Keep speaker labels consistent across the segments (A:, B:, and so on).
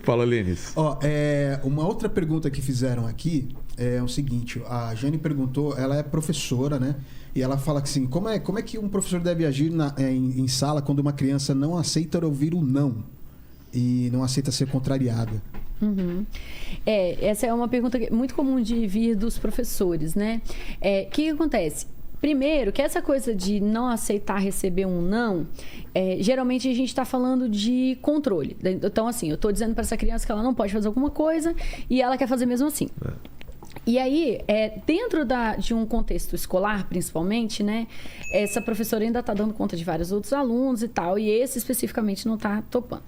A: Fala, Lênis.
B: Ó, uma outra pergunta que fizeram aqui é o seguinte: a Jane perguntou, ela é professora, né? E ela fala assim: como é que um professor deve agir em sala quando uma criança não aceita ouvir o não e não aceita ser contrariada?
C: Uhum. Essa é uma pergunta muito comum de vir dos professores, né? O que acontece? Primeiro, que essa coisa de não aceitar receber um não, geralmente a gente está falando de controle. Então, assim, eu estou dizendo para essa criança que ela não pode fazer alguma coisa e ela quer fazer mesmo assim. E aí, dentro de um contexto escolar, principalmente, né? Essa professora ainda está dando conta de vários outros alunos e tal, e esse especificamente não está topando.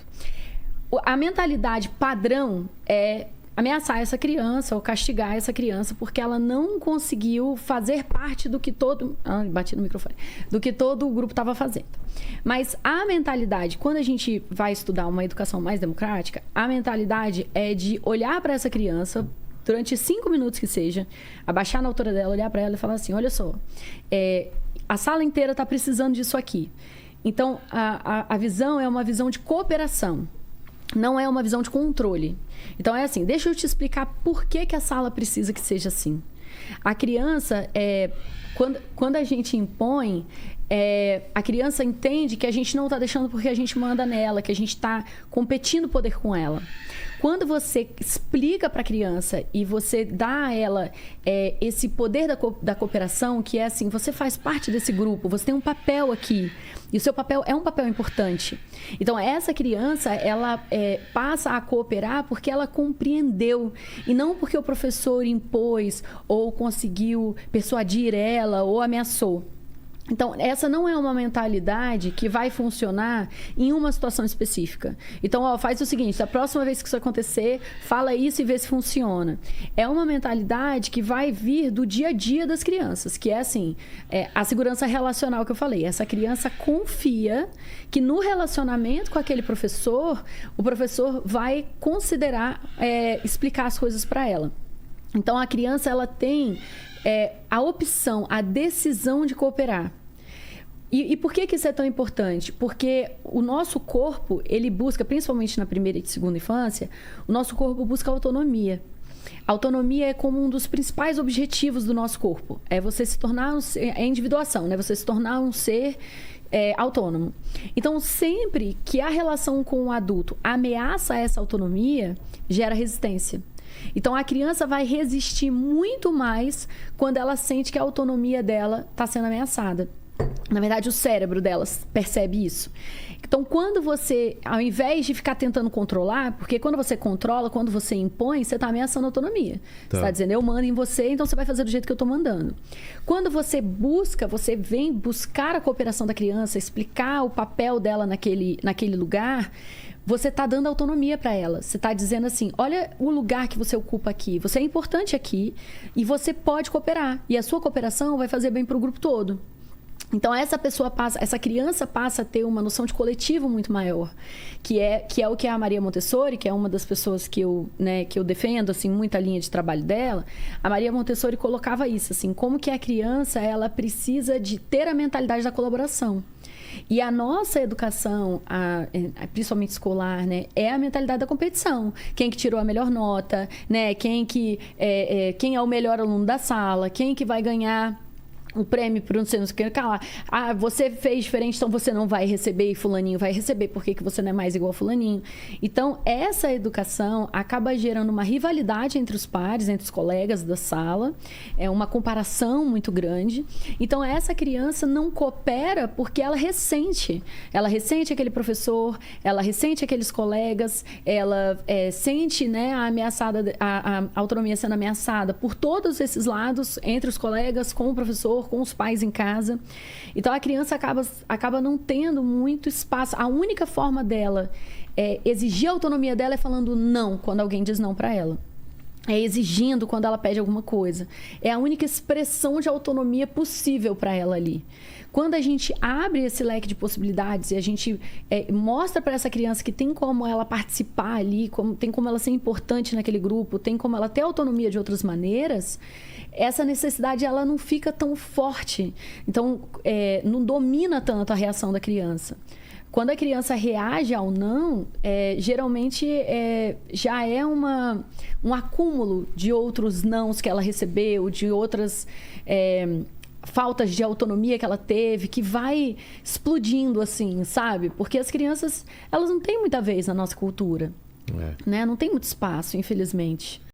C: A mentalidade padrão é ameaçar essa criança ou castigar essa criança porque ela não conseguiu fazer parte do que todo... bati no microfone. Do que todo o grupo estava fazendo. Mas a mentalidade, quando a gente vai estudar uma educação mais democrática, a mentalidade é de olhar para essa criança durante 5 minutos que seja, abaixar na altura dela, olhar para ela e falar assim: olha só, a sala inteira está precisando disso aqui. Então, a visão é uma visão de cooperação. Não é uma visão de controle. Então, é assim, deixa eu te explicar por que a sala precisa que seja assim. A criança, quando a gente impõe, a criança entende que a gente não está deixando porque a gente manda nela, que a gente está competindo poder com ela. Quando você explica para a criança e você dá a ela esse poder da cooperação, que é assim, você faz parte desse grupo, você tem um papel aqui, e o seu papel é um papel importante. Então, essa criança, ela passa a cooperar porque ela compreendeu, e não porque o professor impôs, ou conseguiu persuadir ela, ou ameaçou. Então, essa não é uma mentalidade que vai funcionar em uma situação específica. Então, faz o seguinte: a próxima vez que isso acontecer, fala isso e vê se funciona. É uma mentalidade que vai vir do dia a dia das crianças, que é assim, a segurança relacional que eu falei. Essa criança confia que no relacionamento com aquele professor, o professor vai considerar explicar as coisas para ela. Então, a criança, ela tem a opção, a decisão de cooperar. E por que isso é tão importante? Porque o nosso corpo, ele busca, principalmente na primeira e segunda infância, o nosso corpo busca autonomia. A autonomia é como um dos principais objetivos do nosso corpo. É você se tornar individuação, né? Você se tornar um ser autônomo. Então, sempre que a relação com o adulto ameaça essa autonomia, gera resistência. Então, a criança vai resistir muito mais quando ela sente que a autonomia dela está sendo ameaçada. Na verdade, o cérebro delas percebe isso. Então, quando você, ao invés de ficar tentando controlar, porque quando você controla, quando você impõe, você está ameaçando a autonomia. Tá. Você está dizendo: eu mando em você, então você vai fazer do jeito que eu estou mandando. Quando você busca, você vem buscar a cooperação da criança, explicar o papel dela naquele lugar, você está dando autonomia para ela. Você está dizendo assim: olha o lugar que você ocupa aqui. Você é importante aqui e você pode cooperar. E a sua cooperação vai fazer bem para o grupo todo. Então, essa criança passa a ter uma noção de coletivo muito maior, que é o que a Maria Montessori, que é uma das pessoas que eu defendo, assim, muita linha de trabalho dela. A Maria Montessori colocava isso, assim, como que a criança, ela precisa de ter a mentalidade da colaboração. E a nossa educação, principalmente escolar, né, é a mentalidade da competição. Quem que tirou a melhor nota, né, quem é o melhor aluno da sala, quem que vai ganhar o prêmio por não sei o que lá. Você fez diferente, então você não vai receber e fulaninho vai receber. Por que você não é mais igual a fulaninho? Então, essa educação acaba gerando uma rivalidade entre os pares, entre os colegas da sala. É uma comparação muito grande. Então, essa criança não coopera porque ela ressente. Ela ressente aquele professor, ela ressente aqueles colegas, ela sente, né, a autonomia sendo ameaçada por todos esses lados, entre os colegas, com o professor, com os pais em casa. Então, a criança acaba não tendo muito espaço. A única forma dela exigir a autonomia dela é falando não quando alguém diz não para ela. É exigindo quando ela pede alguma coisa. É a única expressão de autonomia possível para ela ali. Quando a gente abre esse leque de possibilidades e a gente mostra para essa criança que tem como ela participar ali, tem como ela ser importante naquele grupo, tem como ela ter autonomia de outras maneiras, essa necessidade ela não fica tão forte. Então, não domina tanto a reação da criança. quando a criança reage ao não, geralmente já é um acúmulo de outros nãos que ela recebeu, de outras faltas de autonomia que ela teve, que vai explodindo assim, sabe? Porque as crianças, elas não têm muita vez na nossa cultura, né? Não tem muito espaço, infelizmente.